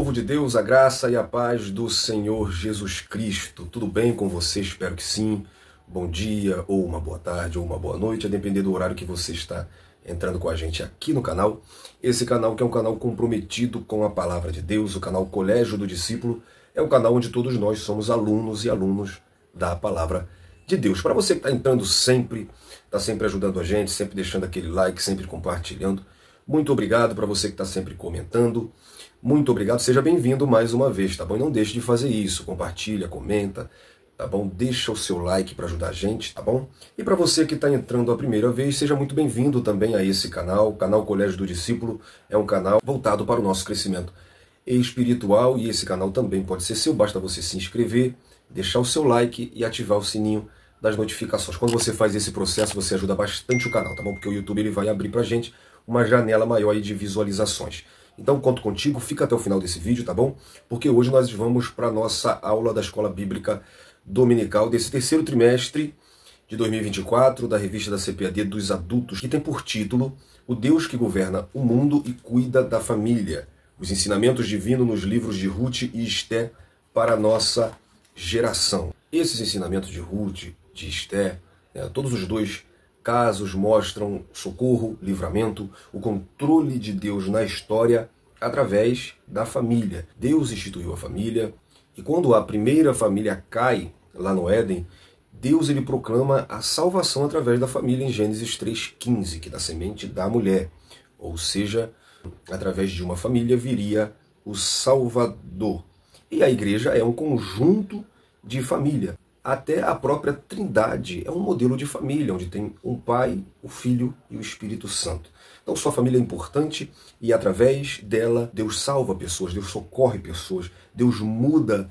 Povo de Deus, a graça e a paz do Senhor Jesus Cristo. Tudo bem com você? Espero que sim. Bom dia, ou uma boa tarde, ou uma boa noite, a depender do horário que você está entrando com a gente aqui no canal. Esse canal que é um canal comprometido com a Palavra de Deus, o canal Colégio do Discípulo, é um canal onde todos nós somos alunos e alunos da Palavra de Deus. Para você que está entrando sempre, está sempre ajudando a gente, sempre deixando aquele like, sempre compartilhando, muito obrigado. Para você que está sempre comentando, muito obrigado, seja bem-vindo mais uma vez, tá bom? E não deixe de fazer isso, compartilha, comenta, tá bom? Deixa o seu like para ajudar a gente, tá bom? E para você que está entrando a primeira vez, seja muito bem-vindo também a esse canal. O canal Colégio do Discípulo é um canal voltado para o nosso crescimento espiritual, e esse canal também pode ser seu, basta você se inscrever, deixar o seu like e ativar o sininho das notificações. Quando você faz esse processo, você ajuda bastante o canal, tá bom? Porque o YouTube ele vai abrir pra gente uma janela maior aí de visualizações. Então, conto contigo, fica até o final desse vídeo, tá bom? Porque hoje nós vamos para a nossa aula da Escola Bíblica Dominical desse terceiro trimestre de 2024, da revista da CPAD dos adultos, que tem por título O Deus que Governa o Mundo e Cuida da Família. Os ensinamentos divinos nos livros de Ruth e Esté para a nossa geração. Esses ensinamentos de Ruth, de Esté, todos os dois casos mostram socorro, livramento, o controle de Deus na história através da família. Deus instituiu a família, e quando a primeira família cai lá no Éden, Deus ele proclama a salvação através da família em Gênesis 3,15, que da semente da mulher. Ou seja, através de uma família viria o Salvador. E a igreja é um conjunto de família. Até a própria Trindade é um modelo de família, onde tem um Pai, o Filho e o Espírito Santo. Então sua família é importante e através dela Deus salva pessoas, Deus socorre pessoas, Deus muda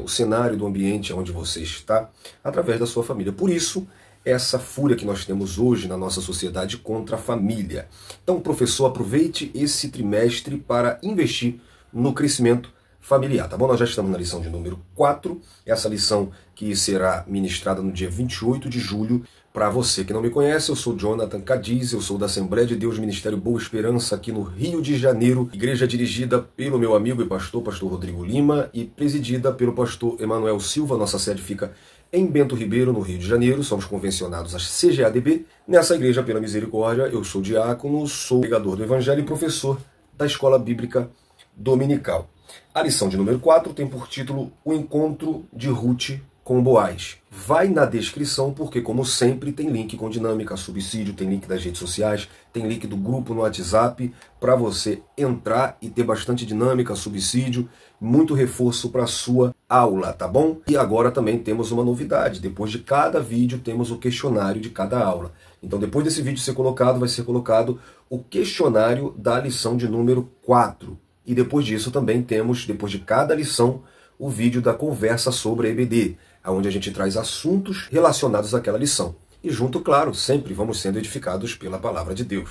o cenário do ambiente onde você está através da sua família. Por isso, essa fúria que nós temos hoje na nossa sociedade contra a família. Então, professor, aproveite esse trimestre para investir no crescimento familiar, tá bom? Nós já estamos na lição de número 4, essa lição que será ministrada no dia 28 de julho. Para você que não me conhece, eu sou Jonathan Cadiz, eu sou da Assembleia de Deus Ministério Boa Esperança aqui no Rio de Janeiro, igreja dirigida pelo meu amigo e pastor Rodrigo Lima e presidida pelo pastor Emanuel Silva. Nossa sede fica em Bento Ribeiro, no Rio de Janeiro, somos convencionados a CGADB. Nessa igreja, pela misericórdia, eu sou diácono, sou pregador do Evangelho e professor da Escola Bíblica Dominical. A lição de número 4 tem por título O Encontro de Ruth com Boaz. Vai na descrição porque, como sempre, tem link com dinâmica, subsídio, tem link das redes sociais, tem link do grupo no WhatsApp para você entrar e ter bastante dinâmica, subsídio, muito reforço para a sua aula, tá bom? E agora também temos uma novidade. Depois de cada vídeo temos o questionário de cada aula. Então, depois desse vídeo ser colocado, vai ser colocado o questionário da lição de número 4. E depois disso também temos, depois de cada lição, o vídeo da conversa sobre a EBD, onde a gente traz assuntos relacionados àquela lição. E junto, claro, sempre vamos sendo edificados pela Palavra de Deus.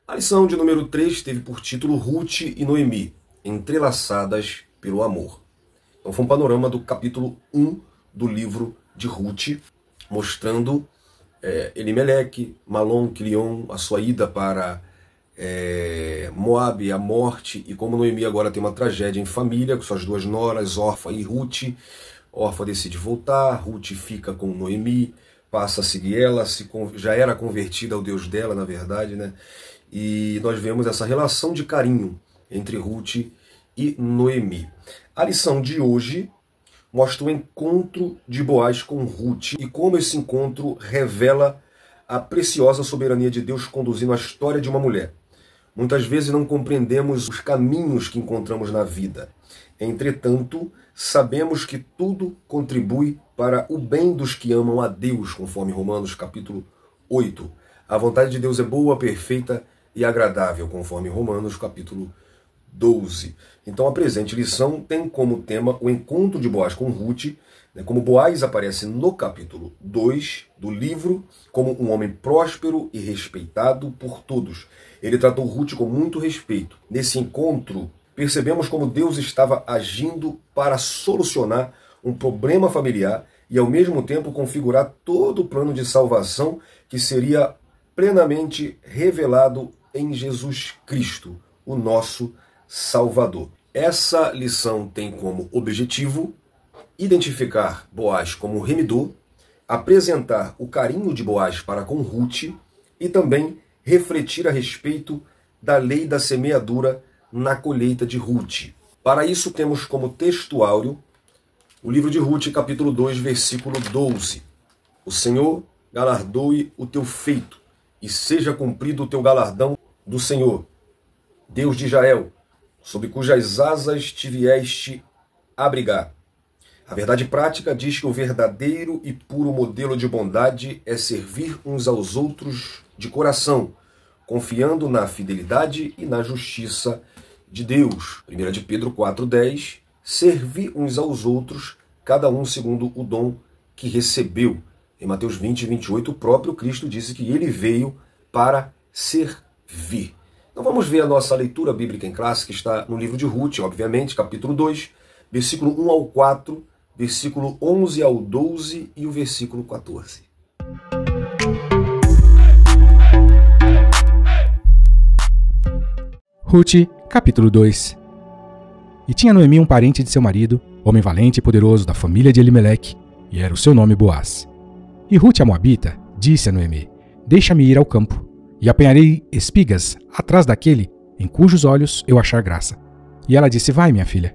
A lição de número 3 teve por título Ruth e Noemi, entrelaçadas pelo amor. Então foi um panorama do capítulo 1 do livro de Ruth, mostrando Elimeleque, Malom, Quilion, a sua ida para Moabe, a morte, e como Noemi agora tem uma tragédia em família, com suas duas noras, Orfa e Ruth. Orfa decide voltar, Ruth fica com Noemi, passa a seguir ela, já era convertida ao Deus dela, na verdade, né? E nós vemos essa relação de carinho entre Ruth e Noemi. A lição de hoje mostra o encontro de Boaz com Ruth e como esse encontro revela a preciosa soberania de Deus conduzindo a história de uma mulher. Muitas vezes não compreendemos os caminhos que encontramos na vida. Entretanto, sabemos que tudo contribui para o bem dos que amam a Deus, conforme Romanos capítulo 8. A vontade de Deus é boa, perfeita e agradável, conforme Romanos capítulo 12. Então a presente lição tem como tema o encontro de Boaz com Ruth, como Boaz aparece no capítulo 2 do livro como um homem próspero e respeitado por todos. Ele tratou Ruth com muito respeito. Nesse encontro, percebemos como Deus estava agindo para solucionar um problema familiar e ao mesmo tempo configurar todo o plano de salvação que seria plenamente revelado em Jesus Cristo, o nosso Salvador. Essa lição tem como objetivo identificar Boaz como remidor, apresentar o carinho de Boaz para com Ruth e também refletir a respeito da lei da semeadura na colheita de Ruth. Para isso temos como textuário o livro de Ruth, capítulo 2, versículo 12. O Senhor galardoe o teu feito e seja cumprido o teu galardão do Senhor, Deus de Israel, sob cujas asas te vieste abrigar. A verdade prática diz que o verdadeiro e puro modelo de bondade é servir uns aos outros de coração, confiando na fidelidade e na justiça de Deus. 1 de Pedro 4,10, servir uns aos outros, cada um segundo o dom que recebeu. Em Mateus 20, 28, o próprio Cristo disse que ele veio para servir. Então vamos ver a nossa leitura bíblica em classe, que está no livro de Ruth, obviamente, capítulo 2, versículo 1 ao 4, versículo 11 ao 12 e o versículo 14. Ruth, capítulo 2. E tinha Noemi um parente de seu marido, homem valente e poderoso da família de Elimeleque, e era o seu nome Boaz. E Ruth, a moabita, disse a Noemi: deixa-me ir ao campo, e apanharei espigas atrás daquele em cujos olhos eu achar graça. E ela disse: vai, minha filha.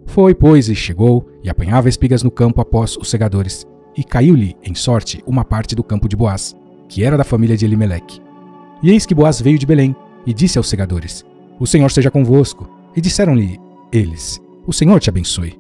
Foi, pois, e chegou, e apanhava espigas no campo após os segadores, e caiu-lhe em sorte uma parte do campo de Boaz, que era da família de Elimeleque. E eis que Boaz veio de Belém, e disse aos segadores: o Senhor seja convosco. E disseram-lhe eles: o Senhor te abençoe.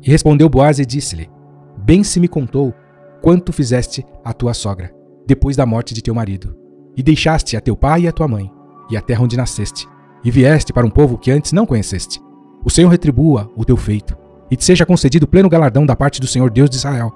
E respondeu Boaz e disse-lhe: bem se me contou quanto fizeste à tua sogra, depois da morte de teu marido, e deixaste a teu pai e a tua mãe, e a terra onde nasceste, e vieste para um povo que antes não conheceste. O Senhor retribua o teu feito, e te seja concedido pleno galardão da parte do Senhor Deus de Israel,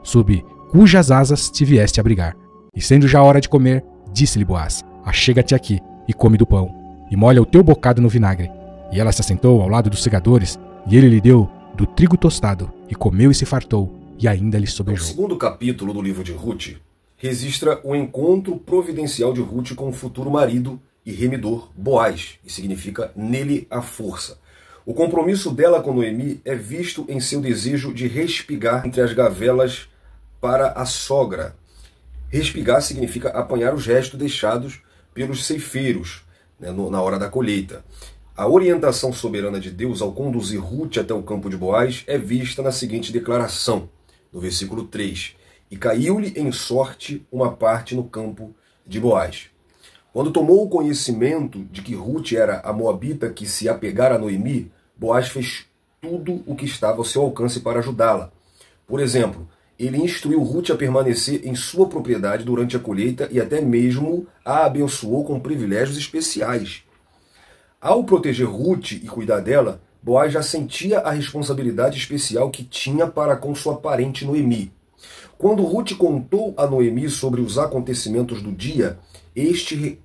sob cujas asas te vieste abrigar. E sendo já hora de comer, disse-lhe Boaz: achega-te aqui, e come do pão, e molha o teu bocado no vinagre. E ela se assentou ao lado dos segadores, e ele lhe deu do trigo tostado, e comeu e se fartou, e ainda lhe sobejou. O segundo capítulo do livro de Ruth registra o encontro providencial de Ruth com o futuro marido e remidor Boaz, e significa nele a força. O compromisso dela com Noemi é visto em seu desejo de respigar entre as gavelas para a sogra. Respigar significa apanhar os restos deixados pelos ceifeiros, na hora da colheita. A orientação soberana de Deus ao conduzir Ruth até o campo de Boaz é vista na seguinte declaração, no versículo 3. E caiu-lhe em sorte uma parte no campo de Boaz. Quando tomou o conhecimento de que Ruth era a moabita que se apegara a Noemi, Boaz fez tudo o que estava ao seu alcance para ajudá-la. Por exemplo, ele instruiu Ruth a permanecer em sua propriedade durante a colheita e até mesmo a abençoou com privilégios especiais. Ao proteger Ruth e cuidar dela, Boaz já sentia a responsabilidade especial que tinha para com sua parente Noemi. Quando Ruth contou a Noemi sobre os acontecimentos do dia,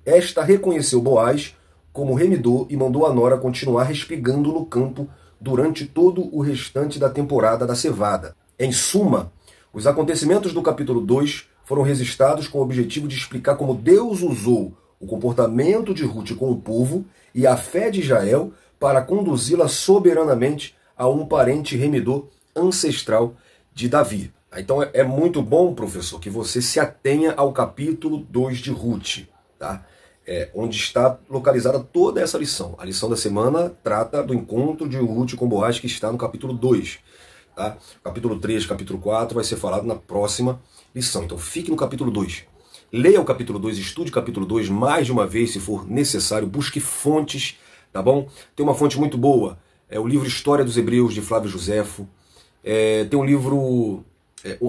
esta reconheceu Boaz como remidor e mandou a nora continuar respigando no campo durante todo o restante da temporada da cevada. Em suma, os acontecimentos do capítulo 2 foram registrados com o objetivo de explicar como Deus usou o comportamento de Ruth com o povo e a fé de Israel para conduzi-la soberanamente a um parente remidor ancestral de Davi. Então é muito bom, professor, que você se atenha ao capítulo 2 de Ruth, tá? Onde está localizada toda essa lição. A lição da semana trata do encontro de Ruth com Boaz, que está no capítulo 2. Tá? Capítulo 3, capítulo 4 vai ser falado na próxima lição. Então fique no capítulo 2. Leia o capítulo 2, estude o capítulo 2 mais de uma vez, se for necessário. Busque fontes, tá bom? Tem uma fonte muito boa. É o livro História dos Hebreus, de Flávio Josefo. Tem um livro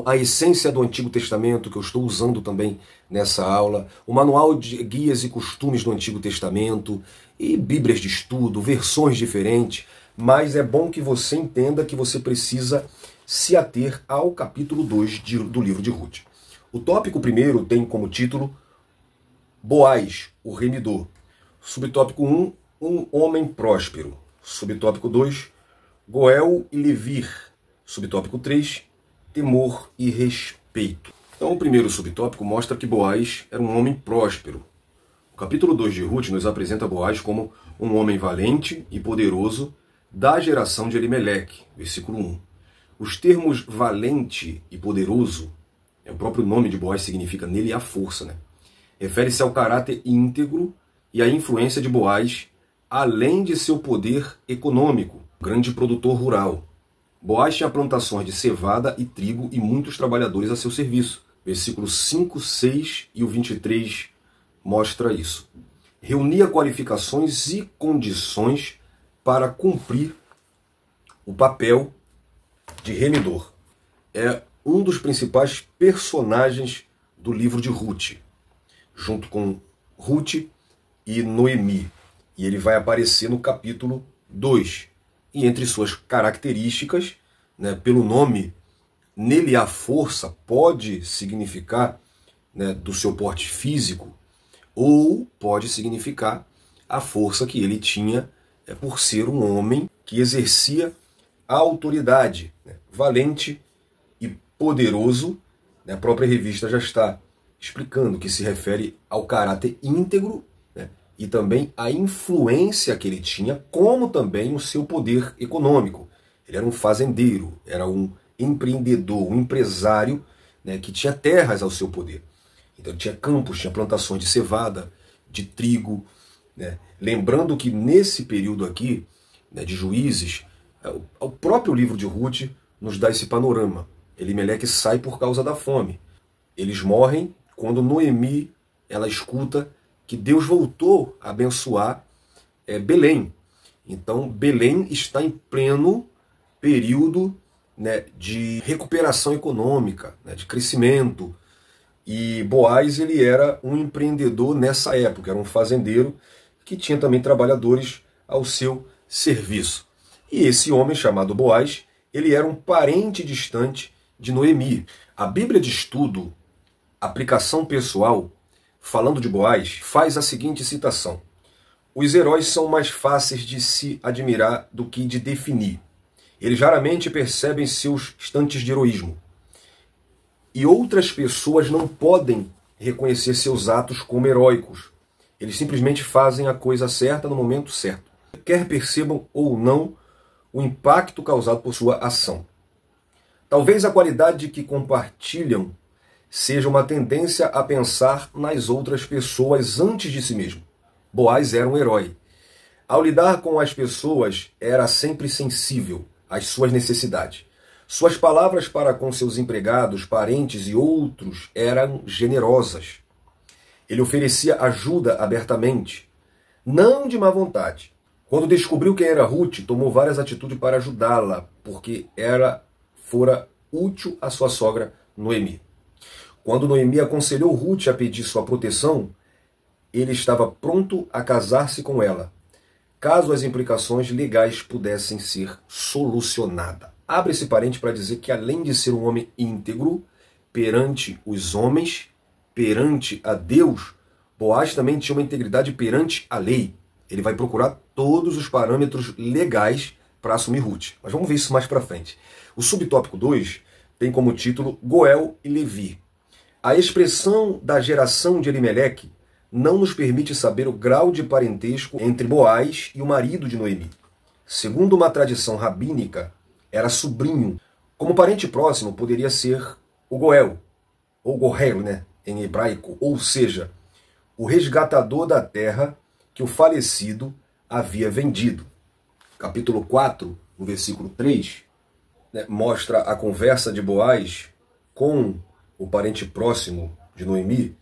a essência do Antigo Testamento, que eu estou usando também nessa aula, o manual de guias e costumes do Antigo Testamento, e bíblias de estudo, versões diferentes, mas é bom que você entenda que você precisa se ater ao capítulo 2 do livro de Ruth. O tópico primeiro tem como título Boaz, o remidor. Subtópico 1, um homem próspero. Subtópico 2, Goel e Levir. Subtópico 3, temor e respeito. Então o primeiro subtópico mostra que Boaz era um homem próspero. O capítulo 2 de Ruth nos apresenta Boaz como um homem valente e poderoso da geração de Elimeleque, versículo 1. Os termos valente e poderoso, o próprio nome de Boaz significa nele a força, né? Refere-se ao caráter íntegro e à influência de Boaz, além de seu poder econômico, grande produtor rural. Boaz tinha plantações de cevada e trigo e muitos trabalhadores a seu serviço. Versículos 5, 6 e o 23 mostra isso. Reunia qualificações e condições para cumprir o papel de remidor. É um dos principais personagens do livro de Ruth, junto com Ruth e Noemi. E ele vai aparecer no capítulo 2. E entre suas características, né, pelo nome, nele a força pode significar, né, do seu porte físico, ou pode significar a força que ele tinha por ser um homem que exercia a autoridade, né, valente e poderoso. Né, a própria revista já está explicando que se refere ao caráter íntegro, né, e também a influência que ele tinha, como também o seu poder econômico. Ele era um fazendeiro, era um empreendedor, um empresário, né, que tinha terras ao seu poder. Então tinha campos, tinha plantações de cevada, de trigo. Né? Lembrando que nesse período aqui, né, de Juízes, o próprio livro de Ruth nos dá esse panorama. Elimeleque sai por causa da fome. Eles morrem quando Noemi ela escuta que Deus voltou a abençoar Belém. Então Belém está em pleno período, né, de recuperação econômica, né, de crescimento. E Boaz ele era um empreendedor nessa época, era um fazendeiro que tinha também trabalhadores ao seu serviço. E esse homem chamado Boaz, ele era um parente distante de Noemi. A Bíblia de Estudo, Aplicação Pessoal, falando de Boaz, faz a seguinte citação: os heróis são mais fáceis de se admirar do que de definir. Eles raramente percebem seus instantes de heroísmo. E outras pessoas não podem reconhecer seus atos como heróicos. Eles simplesmente fazem a coisa certa no momento certo, quer percebam ou não o impacto causado por sua ação. Talvez a qualidade que compartilham seja uma tendência a pensar nas outras pessoas antes de si mesmo. Boaz era um herói. Ao lidar com as pessoas, era sempre sensível às suas necessidades. Suas palavras para com seus empregados, parentes e outros eram generosas. Ele oferecia ajuda abertamente, não de má vontade. Quando descobriu quem era Ruth, tomou várias atitudes para ajudá-la, porque fora útil à sua sogra Noemi. Quando Noemi aconselhou Ruth a pedir sua proteção, ele estava pronto a casar-se com ela, caso as implicações legais pudessem ser solucionadas. Abre esse parente para dizer que, além de ser um homem íntegro perante os homens, perante a Deus, Boaz também tinha uma integridade perante a lei. Ele vai procurar todos os parâmetros legais para assumir Ruth. Mas vamos ver isso mais para frente. O subtópico 2 tem como título Goel e Levi. A expressão da geração de Elimeleque não nos permite saber o grau de parentesco entre Boaz e o marido de Noemi. Segundo uma tradição rabínica, era sobrinho. Como parente próximo poderia ser o Goel, ou Gohel, né, em hebraico, ou seja, o resgatador da terra que o falecido havia vendido. Capítulo 4, no versículo 3, né, mostra a conversa de Boaz com o parente próximo de Noemi,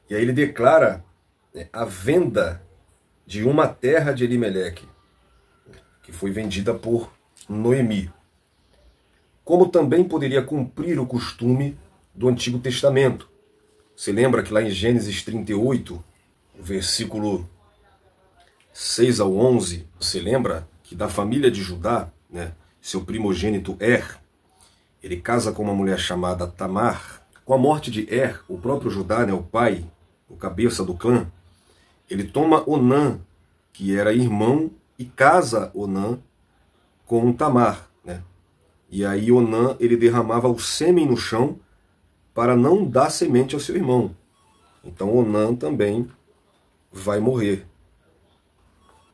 e aí ele declara, né, a venda de uma terra de Elimeleque, que foi vendida por Noemi. como também poderia cumprir o costume do Antigo Testamento. Você lembra que lá em Gênesis 38, versículo 6 ao 11, você lembra que da família de Judá, né, seu primogênito ele casa com uma mulher chamada Tamar. Com a morte de o próprio Judá, né, o pai, o cabeça do clã, ele toma Onã, que era irmão, e casa Onã com Tamar, né? E aí Onã, ele derramava o sêmen no chão para não dar semente ao seu irmão. Então Onã também vai morrer.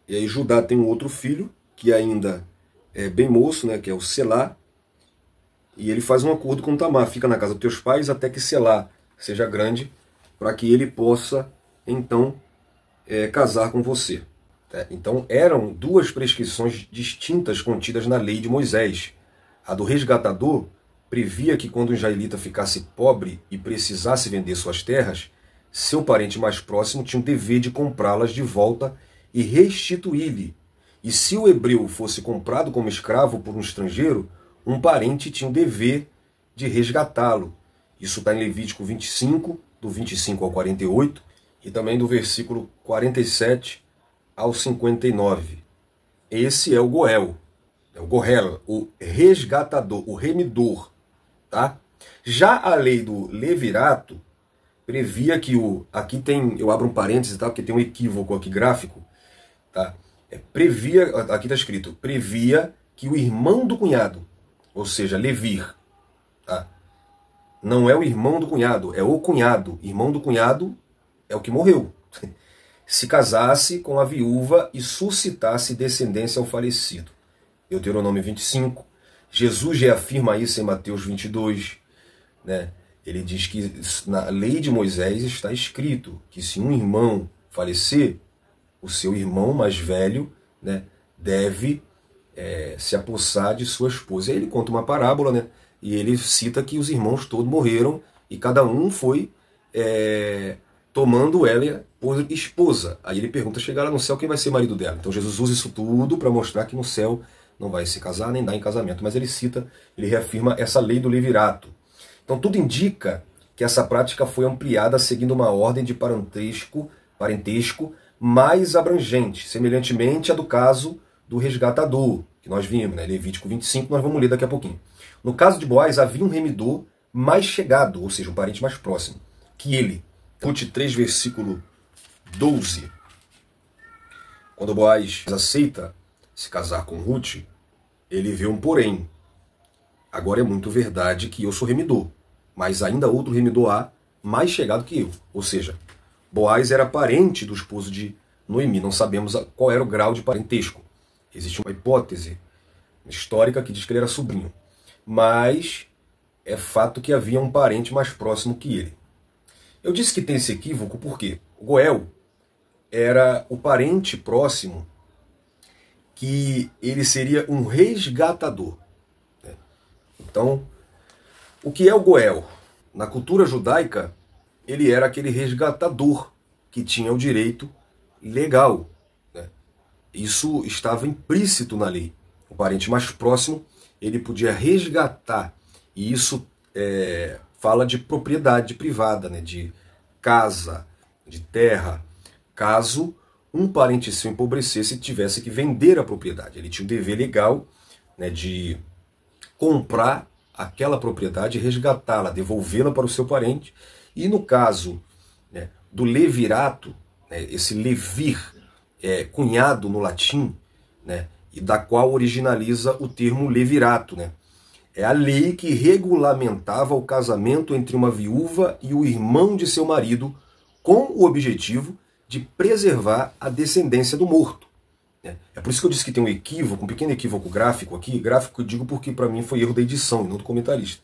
E aí Judá tem um outro filho, que ainda é bem moço, né, que é o Selá, e ele faz um acordo com Tamar: fica na casa dos teus pais até que Selá seja grande, para que ele possa, então, casar com você. Então eram duas prescrições distintas contidas na lei de Moisés. A do resgatador previa que quando um israelita ficasse pobre e precisasse vender suas terras, seu parente mais próximo tinha o dever de comprá-las de volta e restituir-lhe. E se o hebreu fosse comprado como escravo por um estrangeiro, um parente tinha o dever de resgatá-lo. Isso está em Levítico 25, do 25 ao 48, e também do versículo 47 ao 59. Esse é o Goel, o resgatador, o remidor. Tá? Já a lei do levirato previa que aqui tem, eu abro um parêntese, tá? Porque tem um equívoco aqui gráfico, tá? Aqui está escrito, previa que o irmão do cunhado, ou seja, levir, tá? Não é o irmão do cunhado, é o cunhado. Irmão do cunhado é o que morreu. Se casasse com a viúva e suscitasse descendência ao falecido. Deuteronômio 25. Jesus reafirma isso em Mateus 22. Né? Ele diz que na lei de Moisés está escrito que se um irmão falecer, o seu irmão mais velho, né, deve se apossar de sua esposa. E aí ele conta uma parábola, né, e ele cita que os irmãos todos morreram e cada um foi tomando ela por esposa. Aí ele pergunta: chegar lá no céu, quem vai ser marido dela? Então Jesus usa isso tudo para mostrar que no céu não vai se casar nem dar em casamento. Mas ele reafirma essa lei do levirato. Então tudo indica que essa prática foi ampliada seguindo uma ordem de parentesco mais abrangente, semelhantemente à do caso do resgatador, que nós vimos, né? Levítico 25, nós vamos ler daqui a pouquinho. No caso de Boaz, havia um remidor mais chegado, ou seja, um parente mais próximo, que ele. Ruth 3, versículo 12. Quando Boaz aceita se casar com Ruth, ele vê um porém. Agora é muito verdade que eu sou remidor, mas ainda outro remidor há mais chegado que eu. Ou seja, Boaz era parente do esposo de Noemi. Não sabemos qual era o grau de parentesco. Existe uma hipótese histórica que diz que ele era sobrinho. Mas é fato que havia um parente mais próximo que ele. Eu disse que tem esse equívoco porque o Goel era o parente próximo que ele seria um resgatador. Então, o que é o Goel? Na cultura judaica, ele era aquele resgatador que tinha o direito legal. Né? Isso estava implícito na lei. O parente mais próximo, ele podia resgatar. E isso fala de propriedade privada, né? De casa, de terra. Caso um parente seu empobrecesse e tivesse que vender a propriedade. Ele tinha o dever legal, né, de comprar aquela propriedade e resgatá-la, devolvê-la para o seu parente. E no caso, né, do levirato, né, esse levir, cunhado no latim, né, e da qual originaliza o termo levirato. Né? É a lei que regulamentava o casamento entre uma viúva e o irmão de seu marido, com o objetivo de preservar a descendência do morto. É por isso que eu disse que tem um equívoco, um pequeno equívoco gráfico aqui. Gráfico eu digo porque para mim foi erro da edição e não do comentarista.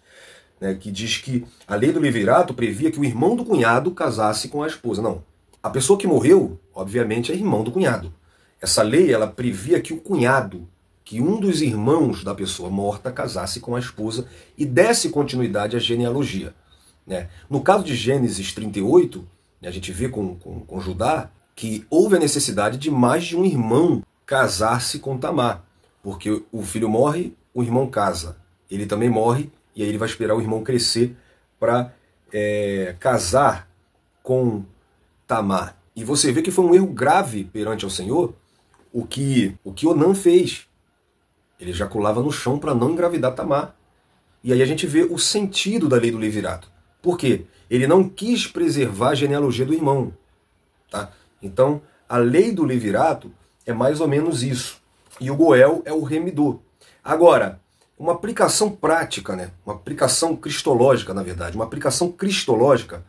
Né, que diz que a lei do levirato previa que o irmão do cunhado casasse com a esposa. Não. A pessoa que morreu, obviamente, é irmão do cunhado. Essa lei, ela previa que o cunhado, que um dos irmãos da pessoa morta casasse com a esposa e desse continuidade à genealogia. Né? No caso de Gênesis 38, a gente vê com Judá que houve a necessidade de mais de um irmão casar-se com Tamar. Porque o filho morre, o irmão casa. ele também morre, e aí ele vai esperar o irmão crescer para casar com Tamar. E você vê que foi um erro grave perante ao Senhor o que Onã fez. Ele ejaculava no chão para não engravidar Tamar. E aí a gente vê o sentido da lei do levirato. Por quê? Ele não quis preservar a genealogia do irmão. Tá? Então, a lei do levirato é mais ou menos isso. E o Goel é o remidor. Agora, uma aplicação prática, né? Uma aplicação cristológica, na verdade, uma aplicação cristológica,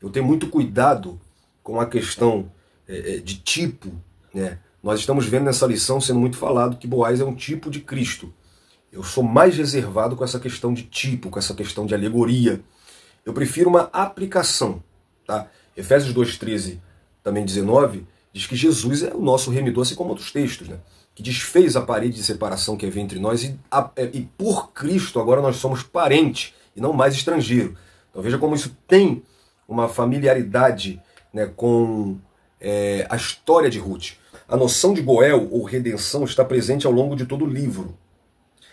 eu tenho muito cuidado com a questão de tipo, né? Nós estamos vendo nessa lição sendo muito falado que Boaz é um tipo de Cristo. Eu sou mais reservado com essa questão de tipo, com essa questão de alegoria. Eu prefiro uma aplicação. Tá? Efésios 2,13, também 19, diz que Jesus é o nosso remidor, assim como outros textos, né? Que desfez a parede de separação que havia entre nós e por Cristo agora nós somos parentes e não mais estrangeiro. Então veja como isso tem uma familiaridade, né, com a história de Ruth. A noção de Goel ou redenção está presente ao longo de todo o livro.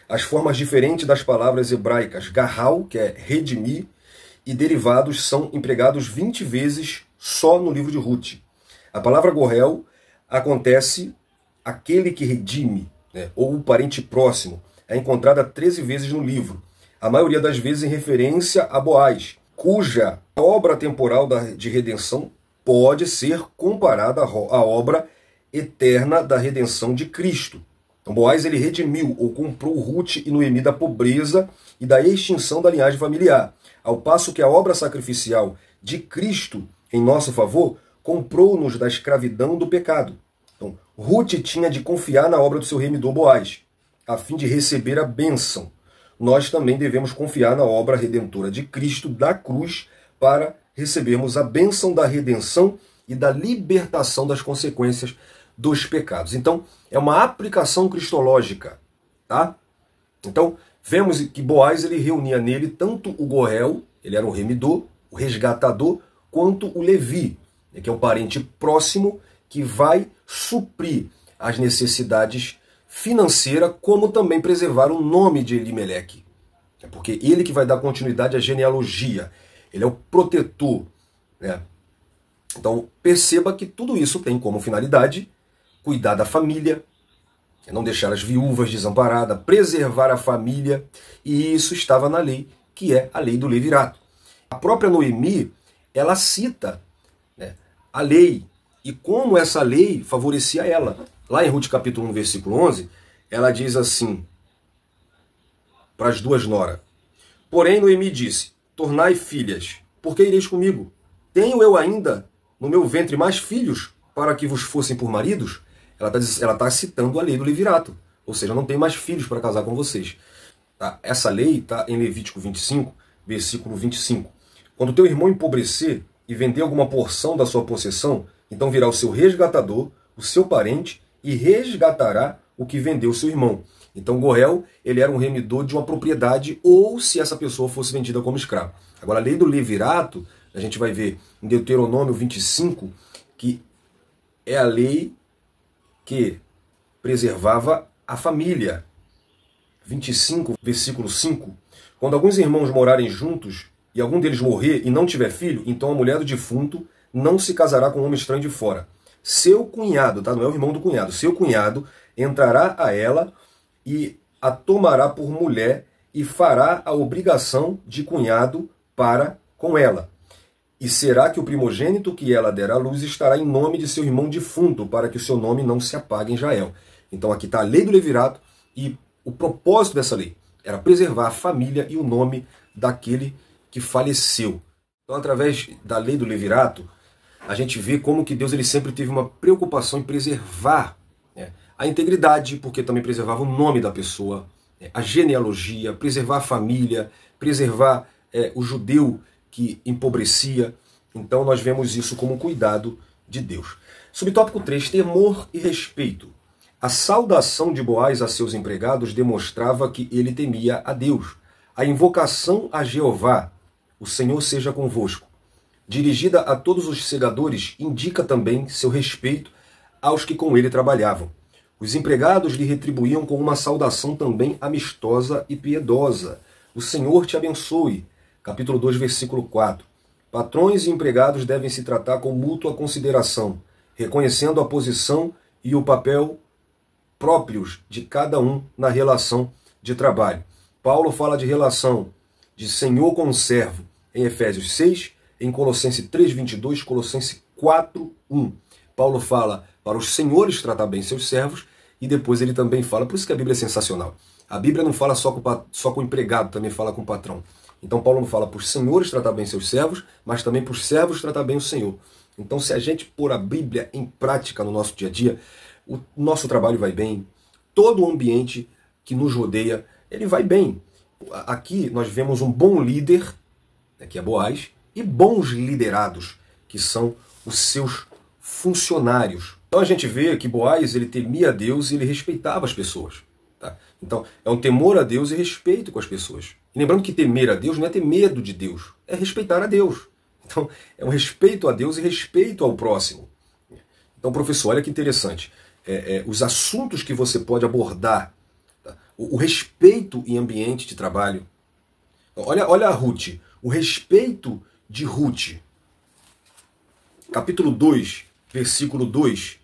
As formas diferentes das palavras hebraicas garral, que é redimir, e derivados são empregados 20 vezes só no livro de Ruth. A palavra Goel acontece aquele que redime, né, ou o parente próximo, é encontrada 13 vezes no livro, a maioria das vezes em referência a Boaz, cuja obra temporal de redenção pode ser comparada à obra eterna da redenção de Cristo. Então Boaz ele redimiu ou comprou Ruth e Noemi da pobreza e da extinção da linhagem familiar, ao passo que a obra sacrificial de Cristo em nosso favor comprou-nos da escravidão do pecado. Então, Ruth tinha de confiar na obra do seu remidor Boaz, a fim de receber a bênção. Nós também devemos confiar na obra redentora de Cristo da cruz para recebermos a bênção da redenção e da libertação das consequências dos pecados. Então, é uma aplicação cristológica, tá? Então, vemos que Boaz ele reunia nele tanto o Goel, ele era o remidor, o resgatador, quanto o Levi, que é o parente próximo que vai suprir as necessidades financeiras, como também preservar o nome de Elimeleque. É porque ele que vai dar continuidade à genealogia. Ele é o protetor, né? Então, perceba que tudo isso tem como finalidade cuidar da família, não deixar as viúvas desamparadas, preservar a família, e isso estava na lei, que é a lei do levirato. A própria Noemi, ela cita, né, a lei, e como essa lei favorecia ela. Lá em Ruth capítulo 1, versículo 11, ela diz assim, para as duas noras: porém Noemi disse, tornai filhas, porque ireis comigo? Tenho eu ainda no meu ventre mais filhos, para que vos fossem por maridos? Ela está citando a lei do levirato, ou seja, não tem mais filhos para casar com vocês. Tá? Essa lei está em Levítico 25, versículo 25. Quando teu irmão empobrecer e vender alguma porção da sua possessão, então virá o seu resgatador, o seu parente, e resgatará o que vendeu o seu irmão. Então Goel, ele era um remidor de uma propriedade, ou se essa pessoa fosse vendida como escravo. Agora, a lei do levirato, a gente vai ver em Deuteronômio 25, que é a lei que preservava a família. 25, versículo 5. Quando alguns irmãos morarem juntos e algum deles morrer e não tiver filho, então a mulher do defunto não se casará com um homem estranho de fora. Seu cunhado, tá? Não é o irmão do cunhado, seu cunhado entrará a ela e a tomará por mulher e fará a obrigação de cunhado para com ela. E será que o primogênito que ela der à luz estará em nome de seu irmão defunto, para que o seu nome não se apague em Israel. Então aqui está a lei do levirato, e o propósito dessa lei era preservar a família e o nome daquele que faleceu. Então, através da lei do levirato, a gente vê como que Deus ele sempre teve uma preocupação em preservar, né, a integridade, porque também preservava o nome da pessoa, a genealogia, preservar a família, preservar o judeu que empobrecia. Então nós vemos isso como cuidado de Deus. Subtópico 3, temor e respeito. A saudação de Boaz a seus empregados demonstrava que ele temia a Deus. A invocação a Jeová, o Senhor seja convosco, dirigida a todos os segadores, indica também seu respeito aos que com ele trabalhavam. Os empregados lhe retribuíam com uma saudação também amistosa e piedosa. O Senhor te abençoe. Capítulo 2, versículo 4. Patrões e empregados devem se tratar com mútua consideração, reconhecendo a posição e o papel próprios de cada um na relação de trabalho. Paulo fala de relação de senhor com servo em Efésios 6, em Colossenses 3, 22, Colossenses 4, 1. Paulo fala para os senhores tratar bem seus servos e depois ele também fala, por isso que a Bíblia é sensacional. A Bíblia não fala só com o empregado, também fala com o patrão. Então Paulo não fala para os senhores tratar bem seus servos, mas também para os servos tratar bem o Senhor. Então se a gente pôr a Bíblia em prática no nosso dia a dia, o nosso trabalho vai bem, todo o ambiente que nos rodeia, ele vai bem. Aqui nós vemos um bom líder, que é Boaz, e bons liderados, que são os seus funcionários. Então a gente vê que Boaz, ele temia a Deus e ele respeitava as pessoas. Tá? Então é um temor a Deus e respeito com as pessoas. E lembrando que temer a Deus não é ter medo de Deus, é respeitar a Deus. Então é um respeito a Deus e respeito ao próximo. Então, professor, olha que interessante. Os assuntos que você pode abordar, tá? O respeito em ambiente de trabalho. Olha a Ruth, o respeito de Ruth. Capítulo 2, versículo 2.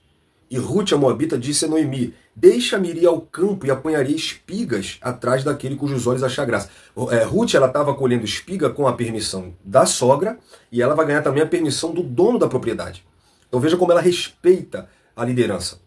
E Ruth, a Moabita, disse a Noemi: deixa-me ir ao campo e apanharei espigas atrás daquele cujos olhos achar graça. Ruth, ela estava colhendo espiga com a permissão da sogra e ela vai ganhar também a permissão do dono da propriedade. Então veja como ela respeita a liderança.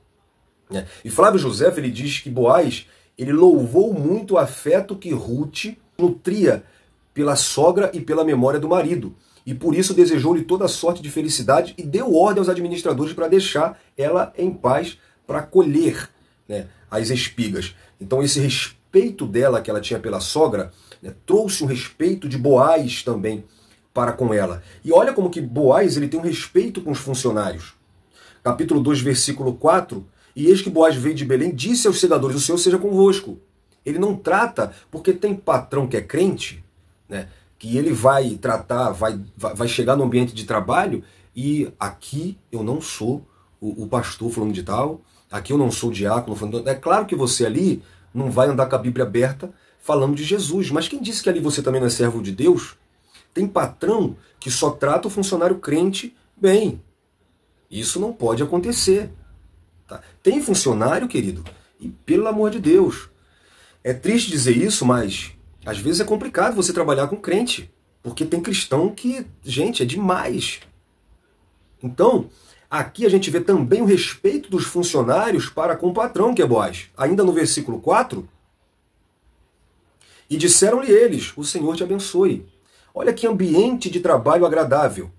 E Flávio José, ele diz que Boaz, ele louvou muito o afeto que Ruth nutria pela sogra e pela memória do marido. E por isso desejou-lhe toda sorte de felicidade e deu ordem aos administradores para deixar ela em paz para colher, né, as espigas. Então esse respeito dela que ela tinha pela sogra, né, trouxe um respeito de Boaz também para com ela. E olha como que Boaz, ele tem um respeito com os funcionários. Capítulo 2, versículo 4. E eis que Boaz veio de Belém, disse aos segadores: o Senhor seja convosco. Ele não trata, porque tem patrão que é crente, né, que ele vai tratar, vai chegar no ambiente de trabalho e aqui eu não sou o pastor falando de tal, aqui eu não sou o diácono falando de tal. É claro que você ali não vai andar com a Bíblia aberta falando de Jesus, mas quem disse que ali você também não é servo de Deus? Tem patrão que só trata o funcionário crente bem. Isso não pode acontecer. Tá? Tem funcionário, querido, e pelo amor de Deus, é triste dizer isso, mas às vezes é complicado você trabalhar com crente, porque tem cristão que, gente, é demais. Então, aqui a gente vê também o respeito dos funcionários para com o patrão, que é Boaz. Ainda no versículo 4, e disseram-lhe eles: o Senhor te abençoe. Olha que ambiente de trabalho agradável.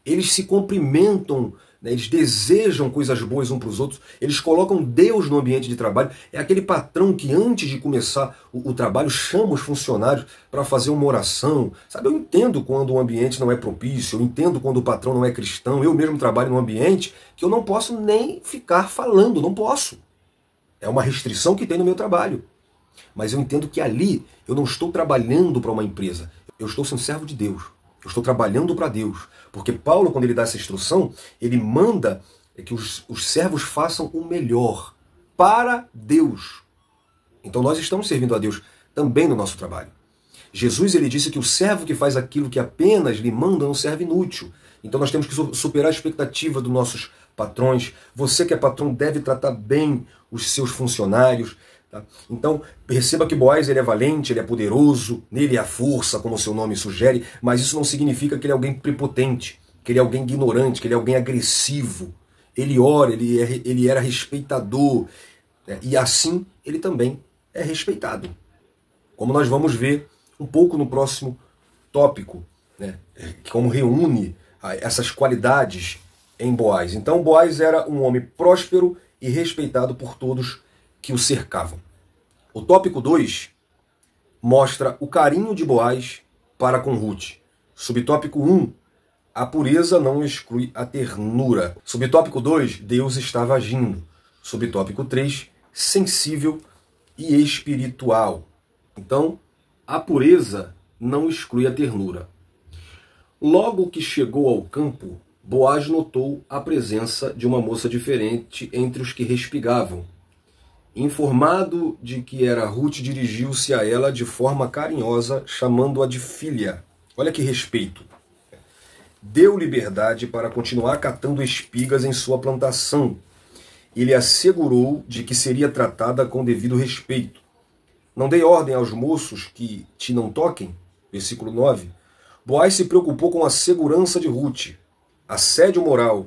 Eles se cumprimentam, né? Eles desejam coisas boas uns para os outros, eles colocam Deus no ambiente de trabalho. É aquele patrão que antes de começar o trabalho chama os funcionários para fazer uma oração. Sabe, eu entendo quando o ambiente não é propício, eu entendo quando o patrão não é cristão. Eu mesmo trabalho num ambiente que eu não posso nem ficar falando, não posso. É uma restrição que tem no meu trabalho. Mas eu entendo que ali eu não estou trabalhando para uma empresa, eu estou sendo servo de Deus. Eu estou trabalhando para Deus. Porque Paulo, quando ele dá essa instrução, ele manda que os servos façam o melhor para Deus. Então nós estamos servindo a Deus também no nosso trabalho. Jesus, ele disse que o servo que faz aquilo que apenas lhe manda é um servo inútil. Então nós temos que superar a expectativa dos nossos patrões. Você que é patrão deve tratar bem os seus funcionários. Então, perceba que Boaz, ele é valente, ele é poderoso, nele há força, como o seu nome sugere, mas isso não significa que ele é alguém prepotente, que ele é alguém ignorante, que ele é alguém agressivo. Ele ora, ele era respeitador, né? E assim ele também é respeitado. Como nós vamos ver um pouco no próximo tópico, né? Como reúne essas qualidades em Boaz. Então, Boaz era um homem próspero e respeitado por todos que o cercavam. O tópico 2 mostra o carinho de Boaz para com Ruth. Subtópico 1, a pureza não exclui a ternura. Subtópico 2, Deus estava agindo. Subtópico 3, sensível e espiritual. Então, a pureza não exclui a ternura. Logo que chegou ao campo, Boaz notou a presença de uma moça diferente entre os que respigavam. Informado de que era Ruth, dirigiu-se a ela de forma carinhosa, chamando-a de filha. Olha que respeito. Deu liberdade para continuar catando espigas em sua plantação. E lhe assegurou de que seria tratada com devido respeito. Não dei ordem aos moços que te não toquem. Versículo 9. Boaz se preocupou com a segurança de Ruth. Assédio moral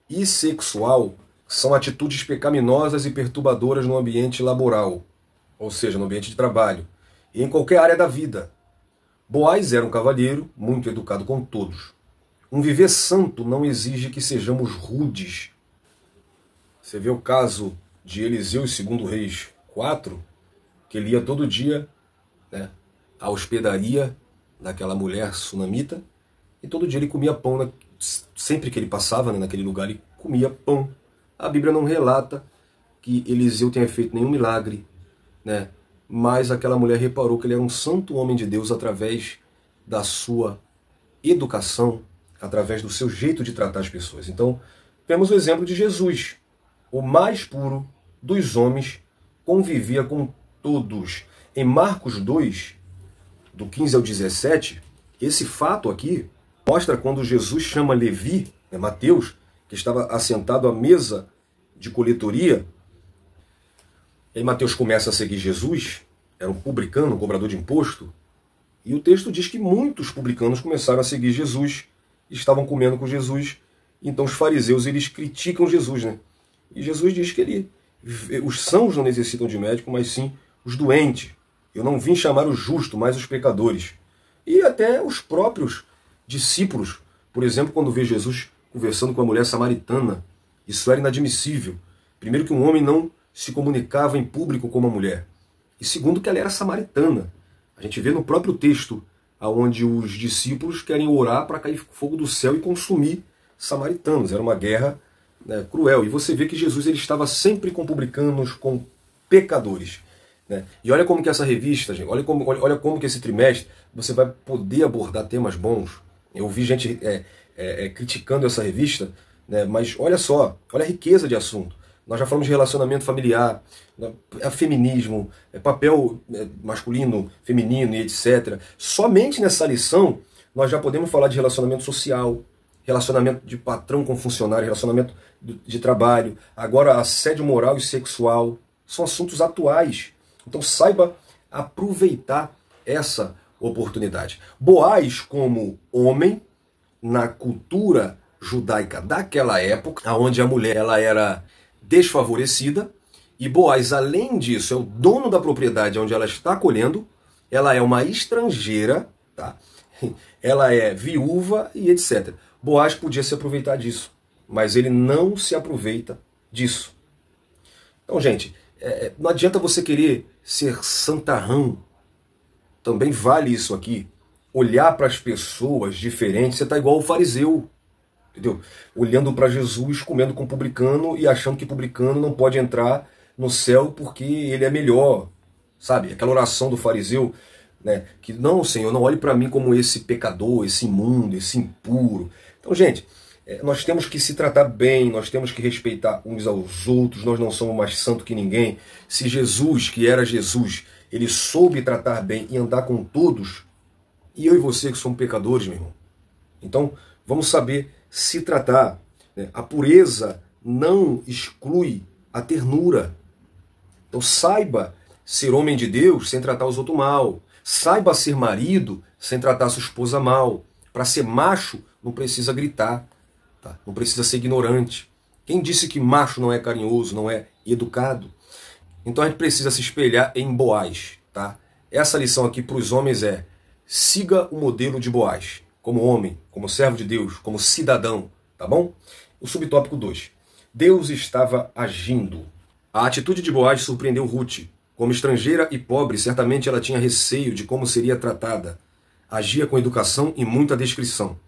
e sexual são atitudes pecaminosas e perturbadoras no ambiente laboral, ou seja, no ambiente de trabalho, e em qualquer área da vida. Boaz era um cavalheiro, muito educado com todos. Um viver santo não exige que sejamos rudes. Você vê o caso de Eliseu em 2 Reis 4, que ele ia todo dia, né, à hospedaria daquela mulher sunamita, e todo dia ele comia pão, sempre que ele passava, né, naquele lugar, ele comia pão. A Bíblia não relata que Eliseu tenha feito nenhum milagre, né, mas aquela mulher reparou que ele era um santo homem de Deus através da sua educação, através do seu jeito de tratar as pessoas. Então, vemos o exemplo de Jesus, o mais puro dos homens, convivia com todos. Em Marcos 2, do 15 ao 17, esse fato aqui mostra quando Jesus chama Levi, né, Mateus, que estava assentado à mesa de coletoria. E aí Mateus começa a seguir Jesus, era um publicano, um cobrador de imposto, e o texto diz que muitos publicanos começaram a seguir Jesus, estavam comendo com Jesus, então os fariseus eles criticam Jesus, né? E Jesus diz que os sãos não necessitam de médico, mas sim os doentes. Eu não vim chamar os justos, mas os pecadores. E até os próprios discípulos, por exemplo, quando vê Jesus conversando com a mulher samaritana, isso era inadmissível. Primeiro que um homem não se comunicava em público com uma mulher. E segundo que ela era samaritana. A gente vê no próprio texto onde os discípulos querem orar para cair fogo do céu e consumir samaritanos. Era uma guerra, né, cruel. E você vê que Jesus ele estava sempre com publicanos, com pecadores. Né? E olha como que essa revista, gente, olha como que esse trimestre você vai poder abordar temas bons. Eu vi gente criticando essa revista, né, mas olha só, olha a riqueza de assunto. Nós já falamos de relacionamento familiar, feminismo, papel masculino, feminino e etc. Somente nessa lição nós já podemos falar de relacionamento social, relacionamento de patrão com funcionário, relacionamento de trabalho, agora assédio moral e sexual. São assuntos atuais. Então saiba aproveitar essa oportunidade. Boaz, como homem, na cultura judaica daquela época, onde a mulher ela era desfavorecida, e Boaz, além disso, é o dono da propriedade onde ela está colhendo, ela é uma estrangeira, tá? Ela é viúva e etc. Boaz podia se aproveitar disso, mas ele não se aproveita disso. Então, gente, não adianta você querer ser santarrão. Também vale isso aqui. Olhar para as pessoas diferentes, você está igual o fariseu. Entendeu? Olhando para Jesus, comendo com publicano e achando que publicano não pode entrar no céu porque ele é melhor. Sabe? Aquela oração do fariseu, né? Que não, Senhor, não olhe para mim como esse pecador, esse imundo, esse impuro. Então, gente, nós temos que se tratar bem, nós temos que respeitar uns aos outros, nós não somos mais santos que ninguém. Se Jesus, que era Jesus, ele soube tratar bem e andar com todos, e eu e você que somos pecadores, meu irmão. Então, vamos saber se tratar. Né? A pureza não exclui a ternura. Então saiba ser homem de Deus sem tratar os outros mal. Saiba ser marido sem tratar sua esposa mal. Para ser macho, não precisa gritar. Tá? Não precisa ser ignorante. Quem disse que macho não é carinhoso, não é educado? Então a gente precisa se espelhar em Boaz. Tá? Essa lição aqui para os homens é: siga o modelo de Boaz. Como homem, como servo de Deus, como cidadão, tá bom? O subtópico 2. Deus estava agindo. A atitude de Boaz surpreendeu Ruth. Como estrangeira e pobre, certamente ela tinha receio de como seria tratada. Agia com educação e muita descrição.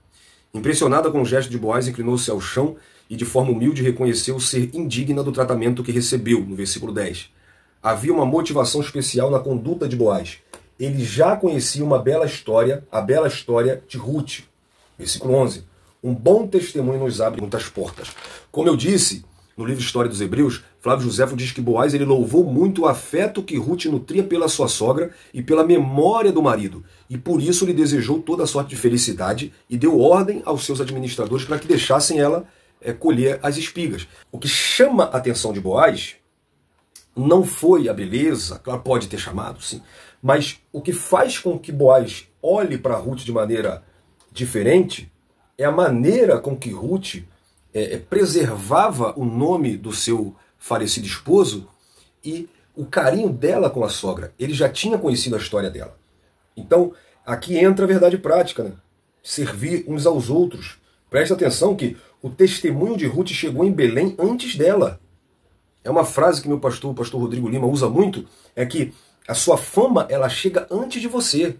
Impressionada com o gesto de Boaz, inclinou-se ao chão e de forma humilde reconheceu ser indigna do tratamento que recebeu, no versículo 10. Havia uma motivação especial na conduta de Boaz. Ele já conhecia a bela história de Ruth. Versículo 11. Um bom testemunho nos abre muitas portas. Como eu disse, no livro História dos Hebreus, Flávio Josefo diz que Boaz ele louvou muito o afeto que Ruth nutria pela sua sogra e pela memória do marido, e por isso lhe desejou toda sorte de felicidade e deu ordem aos seus administradores para que deixassem ela colher as espigas. O que chama a atenção de Boaz não foi a beleza, claro, pode ter chamado, sim, mas o que faz com que Boaz olhe para Ruth de maneira diferente é a maneira com que Ruth preservava o nome do seu falecido esposo e o carinho dela com a sogra. Ele já tinha conhecido a história dela. Então, aqui entra a verdade prática, né? Servir uns aos outros. Preste atenção que o testemunho de Ruth chegou em Belém antes dela. É uma frase que o pastor Rodrigo Lima usa muito, é que a sua fama, ela chega antes de você.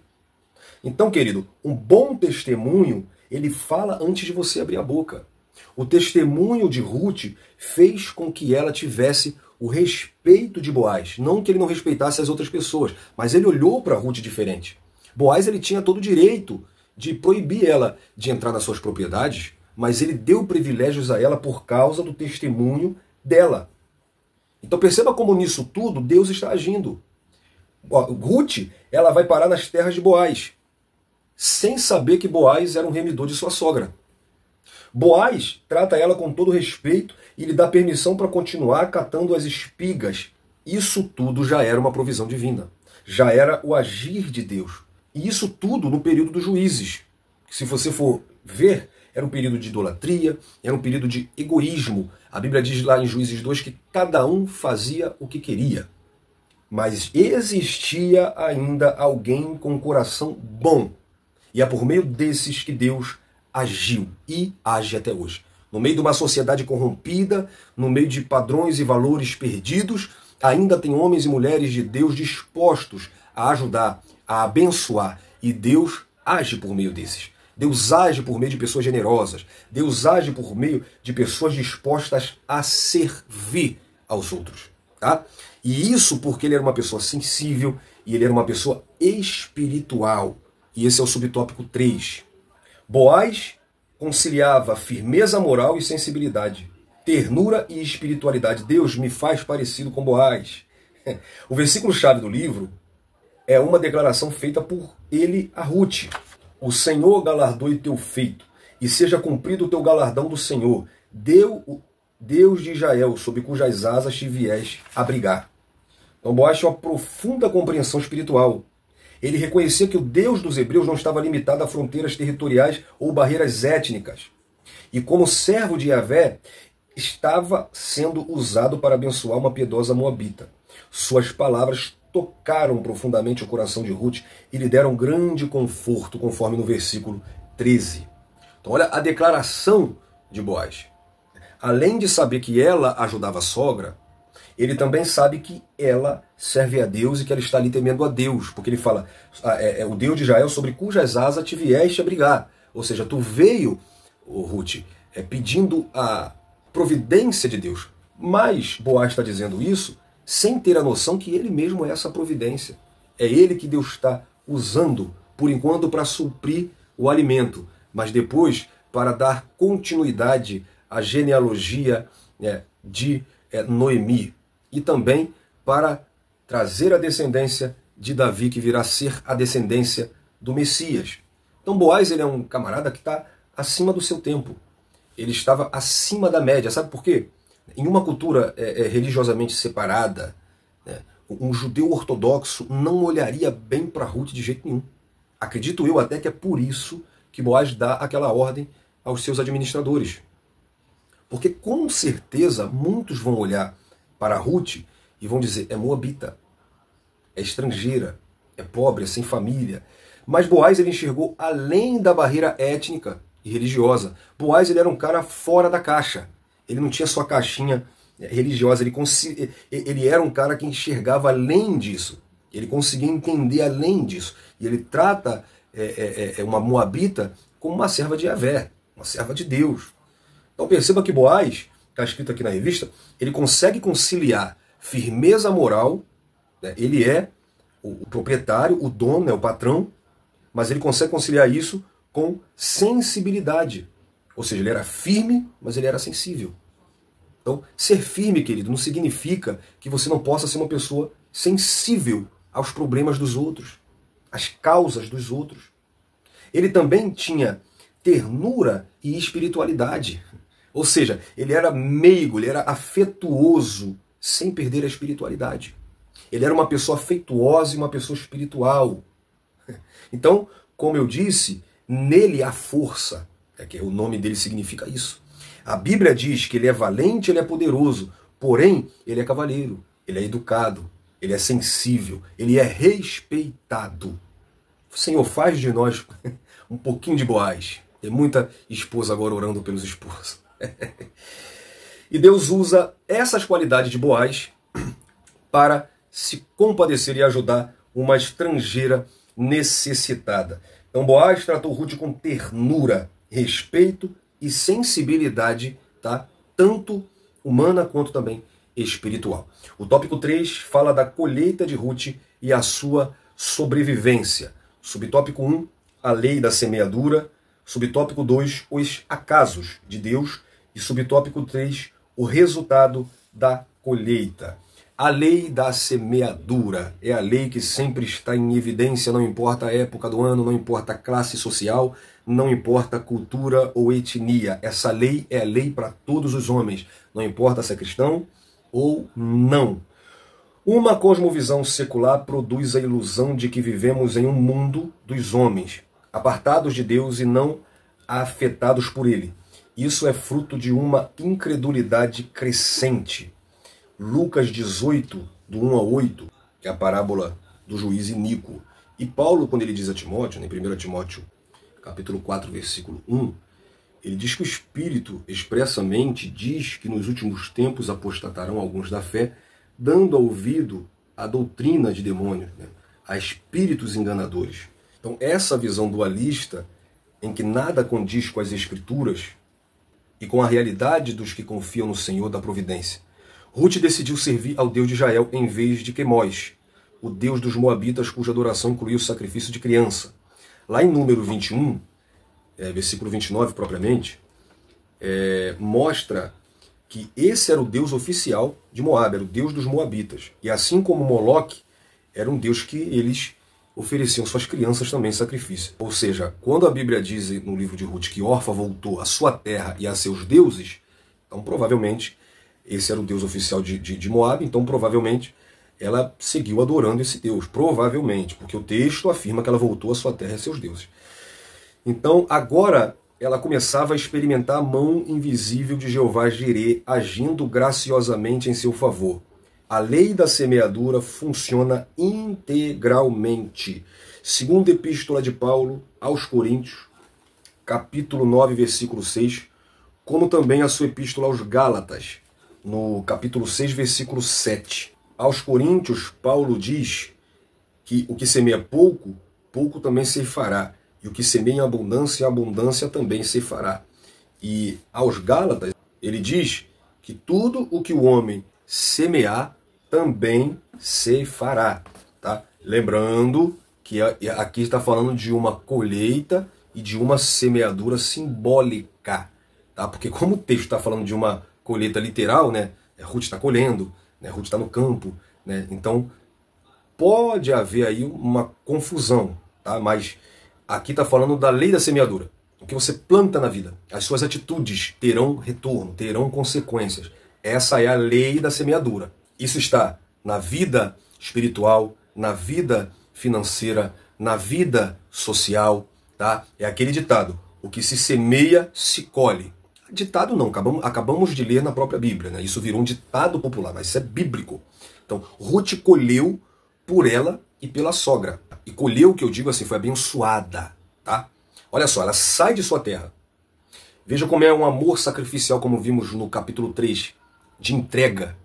Então, querido, um bom testemunho, ele fala antes de você abrir a boca. O testemunho de Ruth fez com que ela tivesse o respeito de Boaz. Não que ele não respeitasse as outras pessoas, mas ele olhou para Ruth diferente. Boaz ele tinha todo o direito de proibir ela de entrar nas suas propriedades, mas ele deu privilégios a ela por causa do testemunho dela. Então perceba como nisso tudo Deus está agindo. Ruth, ela vai parar nas terras de Boaz, sem saber que Boaz era um remidor de sua sogra. Boaz trata ela com todo respeito e lhe dá permissão para continuar catando as espigas. Isso tudo já era uma provisão divina. Já era o agir de Deus. E isso tudo no período dos juízes. Se você for ver, era um período de idolatria, era um período de egoísmo. A Bíblia diz lá em Juízes 2 que cada um fazia o que queria. Mas existia ainda alguém com um coração bom. E é por meio desses que Deus agiu e age até hoje. No meio de uma sociedade corrompida, no meio de padrões e valores perdidos, ainda tem homens e mulheres de Deus dispostos a ajudar, a abençoar. E Deus age por meio desses. Deus age por meio de pessoas generosas. Deus age por meio de pessoas dispostas a servir aos outros. Tá? E isso porque ele era uma pessoa sensível e ele era uma pessoa espiritual. E esse é o subtópico 3. Boaz conciliava firmeza moral e sensibilidade, ternura e espiritualidade. Deus me faz parecido com Boaz. O versículo-chave do livro é uma declaração feita por ele a Ruth. O Senhor galardoe teu feito, e seja cumprido o teu galardão do Senhor, Deus de Israel, sob cujas asas te vieste abrigar. Então Boaz tinha uma profunda compreensão espiritual. Ele reconhecia que o Deus dos hebreus não estava limitado a fronteiras territoriais ou barreiras étnicas. E como servo de Yahvé, estava sendo usado para abençoar uma piedosa moabita. Suas palavras tocaram profundamente o coração de Ruth e lhe deram grande conforto, conforme no versículo 13. Então olha a declaração de Boaz. Além de saber que ela ajudava a sogra, ele também sabe que ela serve a Deus e que ela está ali temendo a Deus. Porque ele fala, o Deus de Israel sobre cujas asas te vieste abrigar. Ou seja, tu veio, Ruth, pedindo a providência de Deus. Mas Boaz está dizendo isso sem ter a noção que ele mesmo é essa providência. É ele que Deus está usando, por enquanto, para suprir o alimento. Mas depois, para dar continuidade à genealogia de Noemi. E também para trazer a descendência de Davi, que virá a ser a descendência do Messias. Então Boaz ele é um camarada que está acima do seu tempo. Ele estava acima da média. Sabe por quê? Em uma cultura religiosamente separada, um judeu ortodoxo não olharia bem para Ruth de jeito nenhum. Acredito eu até que é por isso que Boaz dá aquela ordem aos seus administradores. Porque com certeza muitos vão olhar para Ruth e vão dizer, é moabita, é estrangeira, é pobre, é sem família. Mas Boaz ele enxergou além da barreira étnica e religiosa. Boaz ele era um cara fora da caixa. Ele não tinha sua caixinha religiosa, ele era um cara que enxergava além disso. Ele conseguia entender além disso. E ele trata uma moabita como uma serva de Yahvé, uma serva de Deus. Então perceba que Boaz, está escrito aqui na revista, ele consegue conciliar firmeza moral, ele é o proprietário, o dono, o patrão, mas ele consegue conciliar isso com sensibilidade, Ou seja, ele era firme, mas ele era sensível. Então, ser firme, querido, não significa que você não possa ser uma pessoa sensível aos problemas dos outros, às causas dos outros. Ele também tinha ternura e espiritualidade. Ou seja, ele era meigo, ele era afetuoso, sem perder a espiritualidade. Ele era uma pessoa afetuosa e uma pessoa espiritual. Então, como eu disse, nele há força. Que o nome dele significa isso. A Bíblia diz que ele é valente, ele é poderoso, porém, ele é cavalheiro, ele é educado, ele é sensível, ele é respeitado. O Senhor faz de nós um pouquinho de Boaz. Tem muita esposa agora orando pelos esposos. E Deus usa essas qualidades de Boaz para se compadecer e ajudar uma estrangeira necessitada. Então Boaz tratou Ruth com ternura, respeito e sensibilidade, tá? Tanto humana quanto também espiritual. O tópico 3 fala da colheita de Ruth e a sua sobrevivência. Subtópico 1, a lei da semeadura. Subtópico 2, os acasos de Deus. E subtópico 3, o resultado da colheita. A lei da semeadura é a lei que sempre está em evidência, não importa a época do ano, não importa a classe social, não importa a cultura ou etnia. Essa lei é a lei para todos os homens, não importa se é cristão ou não. Uma cosmovisão secular produz a ilusão de que vivemos em um mundo dos homens, apartados de Deus e não afetados por ele. Isso é fruto de uma incredulidade crescente. Lucas 18, do 1 a 8, que é a parábola do juiz iníquo. E Paulo, quando ele diz a Timóteo, em 1 Timóteo, capítulo 4, versículo 1, ele diz que o Espírito expressamente diz que nos últimos tempos apostatarão alguns da fé, dando ouvido à doutrina de demônios, a espíritos enganadores. Então essa visão dualista, em que nada condiz com as Escrituras e com a realidade dos que confiam no Senhor da providência. Ruth decidiu servir ao Deus de Israel em vez de Quemós, o Deus dos Moabitas, cuja adoração incluía o sacrifício de criança. Lá em Número 21, versículo 29 propriamente, mostra que esse era o Deus oficial de Moab, era o Deus dos Moabitas. E assim como Moloque, era um Deus que eles ofereciam suas crianças também em sacrifício. Ou seja, quando a Bíblia diz no livro de Ruth que Orfa voltou à sua terra e a seus deuses, então provavelmente esse era o Deus oficial de Moab, então provavelmente ela seguiu adorando esse Deus. Provavelmente, porque o texto afirma que ela voltou à sua terra e a seus deuses. Então agora ela começava a experimentar a mão invisível de Jeová Jirê agindo graciosamente em seu favor. A lei da semeadura funciona integralmente. Segunda epístola de Paulo aos Coríntios, capítulo 9, versículo 6, como também a sua epístola aos Gálatas, no capítulo 6, versículo 7. Aos Coríntios, Paulo diz que o que semeia pouco, pouco também ceifará. E o que semeia em abundância, abundância também ceifará. E aos Gálatas, ele diz que tudo o que o homem semear, também ceifará. Tá? Lembrando que aqui está falando de uma colheita e de uma semeadura simbólica. Tá? Porque como o texto está falando de uma colheita literal, né? Ruth está colhendo, né? Ruth está no campo, né? Então pode haver aí uma confusão, tá? Mas aqui está falando da lei da semeadura. O que você planta na vida, as suas atitudes terão retorno, terão consequências. Essa é a lei da semeadura. Isso está na vida espiritual, na vida financeira, na vida social, tá? É aquele ditado: o que se semeia, se colhe. Ditado não, acabamos de ler na própria Bíblia, né? Isso virou um ditado popular, mas isso é bíblico. Então, Ruth colheu por ela e pela sogra. E colheu, que eu digo assim, foi abençoada, tá? Olha só, ela sai de sua terra. Veja como é um amor sacrificial, como vimos no capítulo 3, de entrega.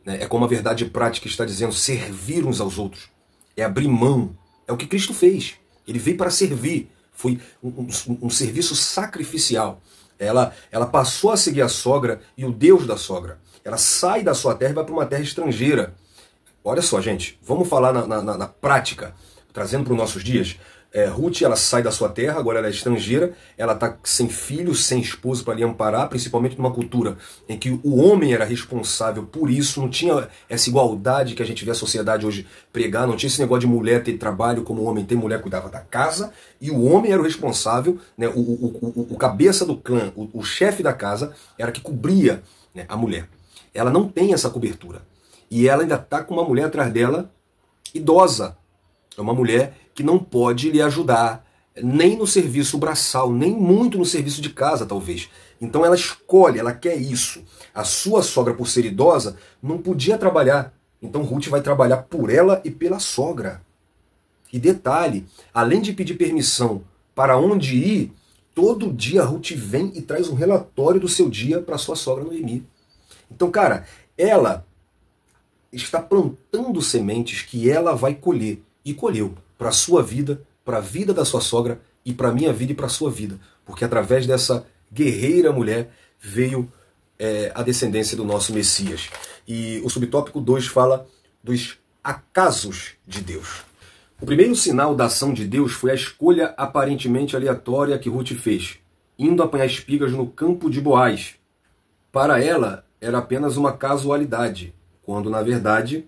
Né? É como a verdade prática está dizendo, servir uns aos outros. É abrir mão. É o que Cristo fez. Ele veio para servir. Foi um serviço sacrificial. Ela passou a seguir a sogra e o Deus da sogra. Ela sai da sua terra e vai para uma terra estrangeira. Olha só, gente, vamos falar na prática, trazendo para os nossos dias. Ruth, ela sai da sua terra, agora ela é estrangeira, ela está sem filho, sem esposo para lhe amparar, principalmente numa cultura em que o homem era responsável por isso, não tinha essa igualdade que a gente vê a sociedade hoje pregar, não tinha esse negócio de mulher ter trabalho como o homem tem, mulher cuidava da casa, e o homem era o responsável, né, o cabeça do clã, o chefe da casa, era que cobria, né, a mulher. Ela não tem essa cobertura. E ela ainda está com uma mulher atrás dela, idosa. É uma mulher que não pode lhe ajudar, nem no serviço braçal, nem muito no serviço de casa, talvez. Então ela escolhe, ela quer isso. A sua sogra, por ser idosa, não podia trabalhar. Então Ruth vai trabalhar por ela e pela sogra. E detalhe, além de pedir permissão para onde ir, todo dia Ruth vem e traz um relatório do seu dia para sua sogra Noemi. Então, cara, ela está plantando sementes que ela vai colher. E colheu para a sua vida, para a vida da sua sogra e para a minha vida e para a sua vida. Porque através dessa guerreira mulher veio a descendência do nosso Messias. E o subtópico 2 fala dos acasos de Deus. O primeiro sinal da ação de Deus foi a escolha aparentemente aleatória que Ruth fez, indo apanhar espigas no campo de Boaz. Para ela, era apenas uma casualidade, quando na verdade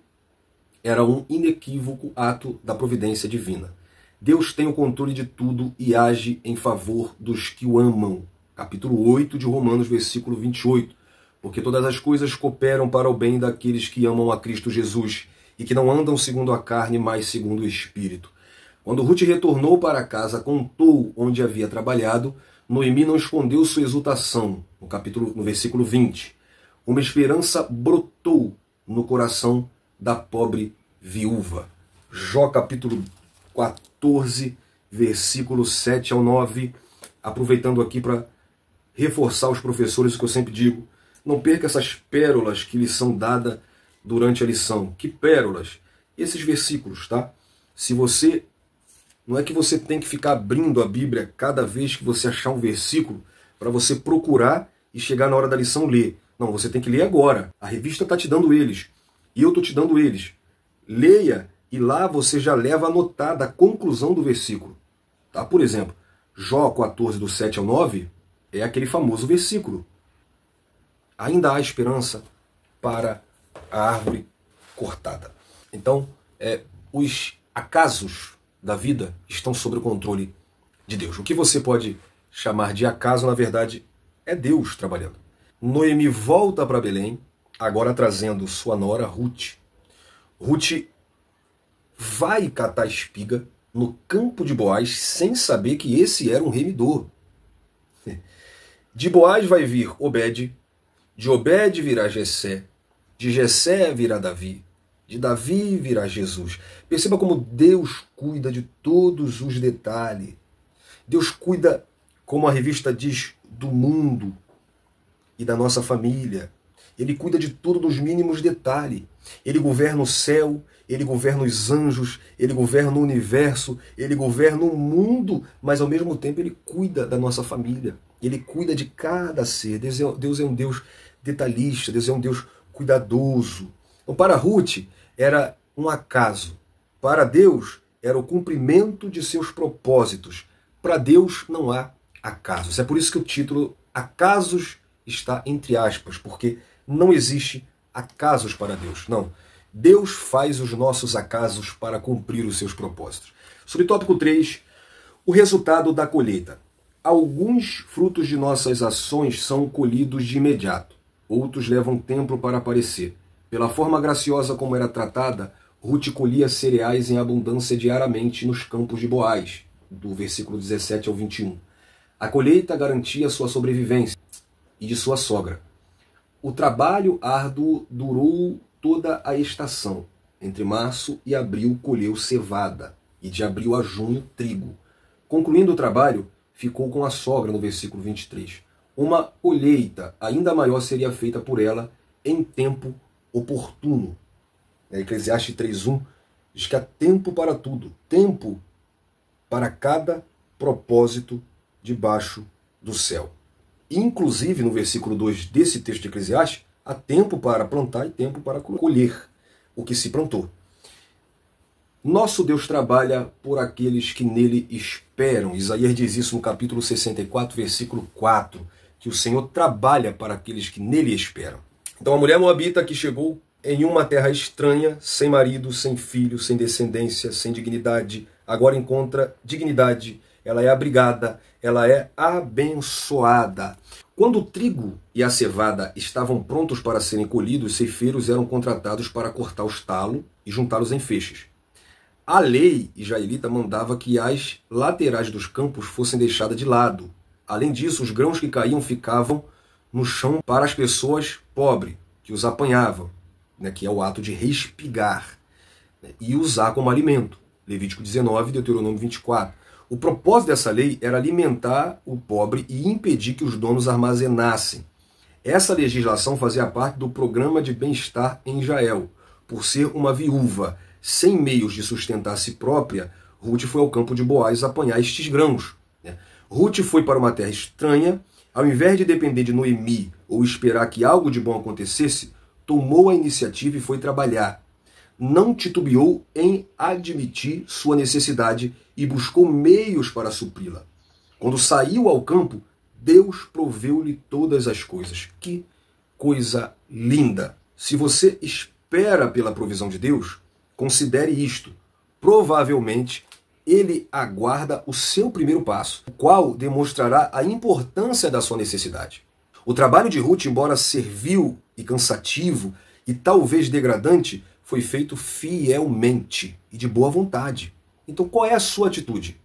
era um inequívoco ato da providência divina. Deus tem o controle de tudo e age em favor dos que o amam. Capítulo 8 de Romanos, versículo 28. Porque todas as coisas cooperam para o bem daqueles que amam a Cristo Jesus e que não andam segundo a carne, mas segundo o Espírito. Quando Ruth retornou para casa, contou onde havia trabalhado, Noemi não escondeu sua exultação, no versículo 20. Uma esperança brotou no coração da pobre viúva. Jó capítulo 14, versículo 7 ao 9, aproveitando aqui para reforçar os professores o que eu sempre digo, não perca essas pérolas que lhes são dadas durante a lição. Que pérolas? Esses versículos, tá? Se você, não é que você tem que ficar abrindo a Bíblia cada vez que você achar um versículo para você procurar e chegar na hora da lição ler. Não, você tem que ler agora. A revista está te dando eles. E eu estou te dando eles. Leia e lá você já leva anotada a conclusão do versículo. Tá? Por exemplo, Jó 14, do 7 ao 9, é aquele famoso versículo. Ainda há esperança para a árvore cortada. Então, os acasos da vida estão sob o controle de Deus. O que você pode chamar de acaso, na verdade, é Deus trabalhando. Noemi volta para Belém, agora trazendo sua nora Ruth. Ruth vai catar espiga no campo de Boaz sem saber que esse era um remidor. De Boaz vai vir Obed, de Obed virá Jessé, de Jessé virá Davi, de Davi virá Jesus. Perceba como Deus cuida de todos os detalhes. Deus cuida, como a revista diz, do mundo e da nossa família. Ele cuida de tudo nos mínimos detalhes. Ele governa o céu, ele governa os anjos, ele governa o universo, ele governa o mundo, mas ao mesmo tempo ele cuida da nossa família. Ele cuida de cada ser. Deus é um Deus detalhista, Deus é um Deus cuidadoso. Então, para Ruth era um acaso. Para Deus era o cumprimento de seus propósitos. Para Deus não há acasos. É por isso que o título Acasos está entre aspas, porque não existe acasos para Deus. Não. Deus faz os nossos acasos para cumprir os seus propósitos. Subtópico 3, o resultado da colheita. Alguns frutos de nossas ações são colhidos de imediato. Outros levam tempo para aparecer. Pela forma graciosa como era tratada, Ruth colhia cereais em abundância diariamente nos campos de Boaz, do versículo 17 ao 21. A colheita garantia sua sobrevivência e de sua sogra. O trabalho árduo durou toda a estação. Entre março e abril colheu cevada, e de abril a junho trigo. Concluindo o trabalho, ficou com a sogra, no versículo 23. Uma colheita ainda maior seria feita por ela em tempo oportuno. Eclesiastes 3:1 diz que há tempo para tudo, tempo para cada propósito debaixo do céu. Inclusive, no versículo 2 desse texto de Eclesiastes, há tempo para plantar e tempo para colher o que se plantou. Nosso Deus trabalha por aqueles que nele esperam. Isaías diz isso no capítulo 64, versículo 4, que o Senhor trabalha para aqueles que nele esperam. Então a mulher moabita que chegou em uma terra estranha, sem marido, sem filho, sem descendência, sem dignidade, agora encontra dignidade, ela é abrigada, ela é abençoada. Quando o trigo e a cevada estavam prontos para serem colhidos, os ceifeiros eram contratados para cortar os talos e juntá-los em feixes. A lei israelita mandava que as laterais dos campos fossem deixadas de lado. Além disso, os grãos que caíam ficavam no chão para as pessoas pobres, que os apanhavam, que é o ato de respigar, e usar como alimento. Levítico 19, Deuteronômio 24. O propósito dessa lei era alimentar o pobre e impedir que os donos armazenassem. Essa legislação fazia parte do programa de bem-estar em Israel. Por ser uma viúva sem meios de sustentar a si própria, Ruth foi ao campo de Boaz apanhar estes grãos. Ruth foi para uma terra estranha, ao invés de depender de Noemi ou esperar que algo de bom acontecesse, tomou a iniciativa e foi trabalhar. Não titubeou em admitir sua necessidade e buscou meios para supri-la. Quando saiu ao campo, Deus proveu-lhe todas as coisas. Que coisa linda! Se você espera pela provisão de Deus, considere isto. Provavelmente, Ele aguarda o seu primeiro passo, o qual demonstrará a importância da sua necessidade. O trabalho de Ruth, embora servil e cansativo e talvez degradante, foi feito fielmente e de boa vontade. Então qual é a sua atitude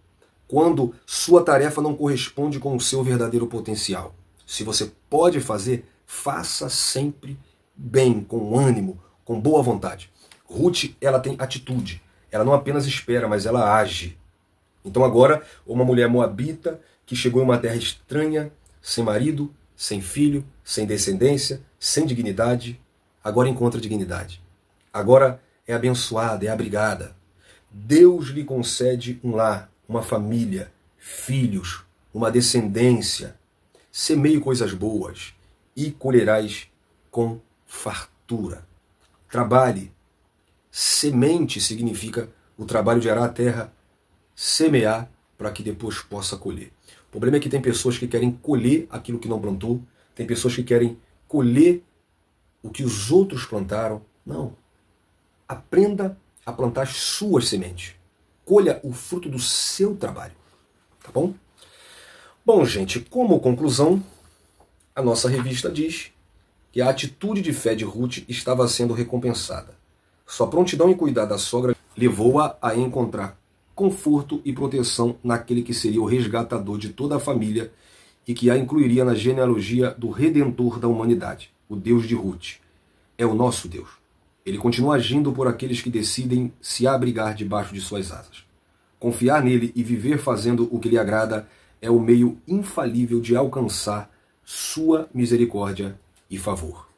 quando sua tarefa não corresponde com o seu verdadeiro potencial? Se você pode fazer, faça sempre bem, com ânimo, com boa vontade. Ruth, ela tem atitude. Ela não apenas espera, mas ela age. Então agora, uma mulher moabita que chegou em uma terra estranha, sem marido, sem filho, sem descendência, sem dignidade, agora encontra dignidade. Agora é abençoada, é abrigada. Deus lhe concede um lar, uma família, filhos, uma descendência. Semeie coisas boas e colherás com fartura. Trabalhe. Semente significa o trabalho de arar a terra, semear para que depois possa colher. O problema é que tem pessoas que querem colher aquilo que não plantou, tem pessoas que querem colher o que os outros plantaram. Não. Aprenda a plantar as suas sementes. Colha o fruto do seu trabalho. Tá bom? Bom, gente, como conclusão, a nossa revista diz que a atitude de fé de Ruth estava sendo recompensada. Sua prontidão em cuidar da sogra levou-a a encontrar conforto e proteção naquele que seria o resgatador de toda a família e que a incluiria na genealogia do Redentor da humanidade, o Deus de Ruth. É o nosso Deus. Ele continua agindo por aqueles que decidem se abrigar debaixo de suas asas. Confiar nele e viver fazendo o que lhe agrada é o meio infalível de alcançar sua misericórdia e favor.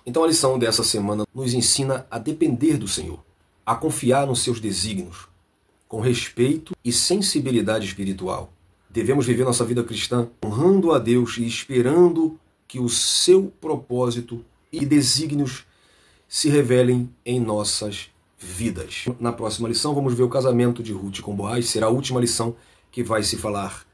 Então a lição dessa semana nos ensina a depender do Senhor, a confiar nos seus desígnios, com respeito e sensibilidade espiritual. Devemos viver nossa vida cristã honrando a Deus e esperando que o seu propósito e desígnios se revelem em nossas vidas. Na próxima lição vamos ver o casamento de Ruth com Boaz. Será a última lição que vai se falar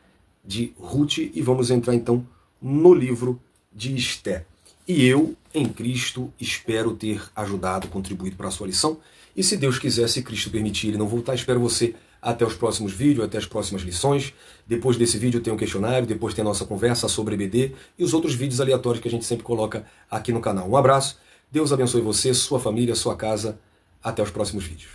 de Ruth e vamos entrar então no livro de Esté. E eu, em Cristo, espero ter ajudado, contribuído para a sua lição. E se Deus quiser, se Cristo permitir ele não voltar, espero você até os próximos vídeos, até as próximas lições. Depois desse vídeo tem um questionário, depois tem a nossa conversa sobre EBD e os outros vídeos aleatórios que a gente sempre coloca aqui no canal. Um abraço, Deus abençoe você, sua família, sua casa. Até os próximos vídeos.